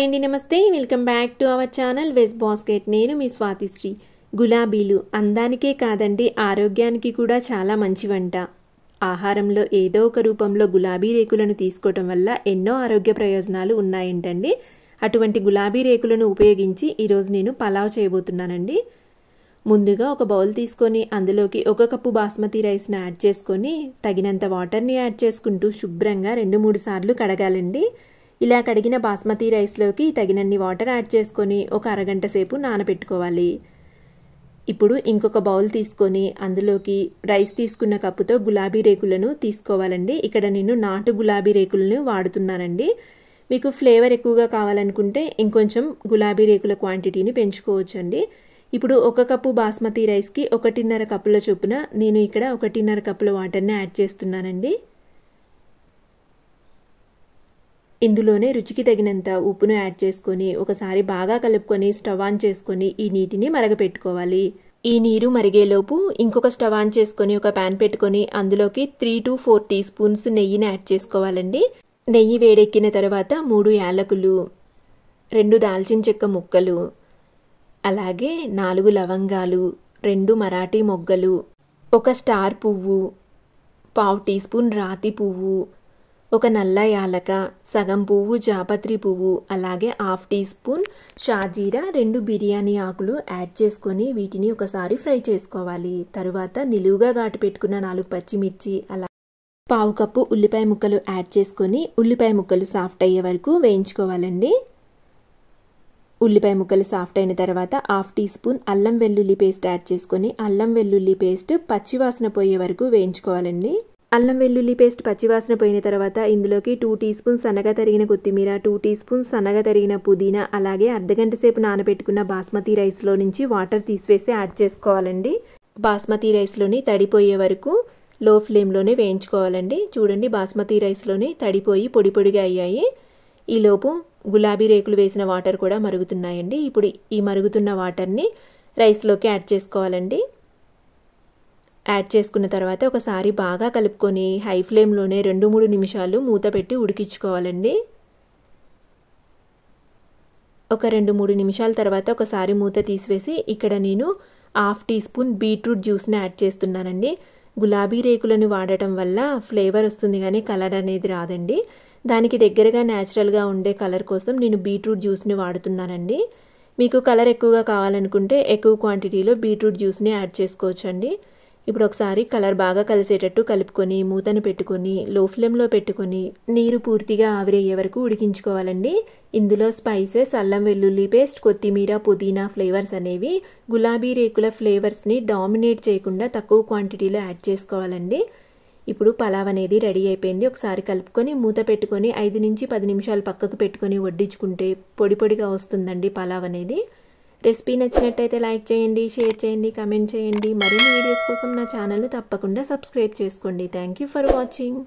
Hi అండి, నమస్తే. Welcome back to our channel veg basket. నేను మీ స్వాతిశ్రీ. గులాబీలు అందానికే కాదండి, ఆరోగ్యానికి కూడా చాలా మంచి వంట. ఆహారంలో ఏదో ఒక రూపంలో గులాబీ రేకులను తీసుకోవటం వల్ల ఎన్నో ఆరోగ్య ప్రయోజనాలు ఉన్నాయంటండి. అటువంటి గులాబీ రేకులను ఉపయోగించి ఈరోజు నేను పలావ్ చేయబోతున్నానండి. ముందుగా ఒక బౌల్ తీసుకొని అందులోకి 1 కప్పు బాస్మతి రైస్ని యాడ్ చేసుకొని తగినంత వాటర్ని యాడ్ చేసుకుంటూ శుభ్రంగా 2-3 సార్లు కడగాలండి. ఇలా కడిగిన బాస్మతి రైస్లోకి తగినన్ని వాటర్ యాడ్ చేసుకొని ఒక అరగంట సేపు నానబెట్టుకోవాలి. ఇప్పుడు ఇంకొక బౌల్ తీసుకొని అందులోకి రైస్ తీసుకున్న కప్పుతో గులాబీ రేకులను తీసుకోవాలండి. ఇక్కడ నేను నాటు గులాబీ రేకులను వాడుతున్నానండి. మీకు ఫ్లేవర్ ఎక్కువగా కావాలనుకుంటే ఇంకొంచెం గులాబీ రేకుల క్వాంటిటీని పెంచుకోవచ్చండి. ఇప్పుడు 1 కప్పు బాస్మతి రైస్కి 1.5 కప్పుల చొప్పున నేను ఇక్కడ 1.5 కప్పుల వాటర్ని యాడ్ చేస్తున్నానండి. ఇందులోనే రుచికి తగినంత ఉప్పును యాడ్ చేసుకొని ఒకసారి బాగా కలుపుకొని స్టవ్ ఆన్ చేసుకొని ఈ నీటిని మరగపెట్టుకోవాలి. ఈ నీరు మరిగేలోపు ఇంకొక స్టవ్ ఆన్ చేసుకొని ఒక ప్యాన్ పెట్టుకొని అందులోకి 3 to 4 టీ స్పూన్స్ నెయ్యిని యాడ్ చేసుకోవాలండి. నెయ్యి వేడెక్కిన తర్వాత 3 యాలకులు, 2 దాల్చిన చెక్క ముక్కలు, అలాగే 4 లవంగాలు, 2 మరాఠీ మొగ్గలు, 1 స్టార్ పువ్వు, 1/2 టీ స్పూన్ రాతి పువ్వు, 1 నల్ల యాలక, సగం పువ్వు జాపత్రి పువ్వు, అలాగే 1/2 టీ స్పూన్ షాజీరా, 2 బిర్యానీ ఆకులు యాడ్ చేసుకొని వీటిని ఒకసారి ఫ్రై చేసుకోవాలి. తరువాత నిలువుగా ఘాటు పెట్టుకున్న 4 పచ్చిమిర్చి, అలా 1/2 కప్పు ఉల్లిపాయ ముక్కలు యాడ్ చేసుకొని ఉల్లిపాయ ముక్కలు సాఫ్ట్ అయ్యే వరకు వేయించుకోవాలండి. ఉల్లిపాయ ముక్కలు సాఫ్ట్ అయిన తర్వాత 1/2 టీ స్పూన్ అల్లం వెల్లుల్లి పేస్ట్ యాడ్ చేసుకొని అల్లం వెల్లుల్లి పేస్ట్ పచ్చివాసన పోయే వరకు వేయించుకోవాలండి. అల్లం వెల్లుల్లి పేస్ట్ పచ్చివాసన పోయిన తర్వాత ఇందులోకి 2 టీ స్పూన్ సన్నగా తరిగిన కొత్తిమీర, 2 టీ స్పూన్ సన్నగా తరిగిన పుదీనా, అలాగే అర్ధగంట సేపు నానబెట్టుకున్న బాస్మతి రైస్లో నుంచి వాటర్ తీసివేసి యాడ్ చేసుకోవాలండి. బాస్మతి రైస్లోని తడిపోయే వరకు లో ఫ్లేమ్లోనే వేయించుకోవాలండి. చూడండి, బాస్మతి రైస్లోని తడిపోయి పొడి పొడిగా అయ్యాయి. ఈలోపు గులాబీ రేకులు వేసిన వాటర్ కూడా మరుగుతున్నాయండి. ఇప్పుడు ఈ మరుగుతున్న వాటర్ని రైస్లోకి యాడ్ చేసుకోవాలండి. యాడ్ చేసుకున్న తర్వాత ఒకసారి బాగా కలుపుకొని హై ఫ్లేమ్లోనే 2-3 నిమిషాలు మూత పెట్టి ఉడికించుకోవాలండి. ఒక 2-3 నిమిషాల తర్వాత ఒకసారి మూత తీసివేసి ఇక్కడ నేను 1/2 టీ స్పూన్ బీట్రూట్ జ్యూస్ని యాడ్ చేస్తున్నానండి. గులాబీ రేకులను వాడటం వల్ల ఫ్లేవర్ వస్తుంది కానీ కలర్ అనేది రాదండి. దానికి దగ్గరగా న్యాచురల్గా ఉండే కలర్ కోసం నేను బీట్రూట్ జ్యూస్ని వాడుతున్నానండి. మీకు కలర్ ఎక్కువగా కావాలనుకుంటే ఎక్కువ క్వాంటిటీలో బీట్రూట్ జ్యూస్ని యాడ్ చేసుకోవచ్చండి. ఇప్పుడు ఒకసారి కలర్ బాగా కలిసేటట్టు కలుపుకొని మూతను పెట్టుకొని లో ఫ్లేమ్లో పెట్టుకొని నీరు పూర్తిగా ఆవిరయ్యే వరకు ఉడికించుకోవాలండి. ఇందులో స్పైసెస్, అల్లం వెల్లుల్లి పేస్ట్, కొత్తిమీర, పుదీనా ఫ్లేవర్స్ అనేవి గులాబీ రేకుల ఫ్లేవర్స్ని డామినేట్ చేయకుండా తక్కువ క్వాంటిటీలో యాడ్ చేసుకోవాలండి. ఇప్పుడు పలావ్ అనేది రెడీ అయిపోయింది. ఒకసారి కలుపుకొని మూత పెట్టుకొని 5 నుంచి 10 నిమిషాలు పక్కకు పెట్టుకొని వడ్డించుకుంటే పొడి పొడిగా వస్తుందండి పలావ్ అనేది. రెసిపీ నచ్చినట్టయితే లైక్ చేయండి, షేర్ చేయండి, కమెంట్ చేయండి. మరిన్ని వీడియోస్ కోసం నా ఛానల్ను తప్పకుండా సబ్స్క్రైబ్ చేసుకోండి. Thank you for watching.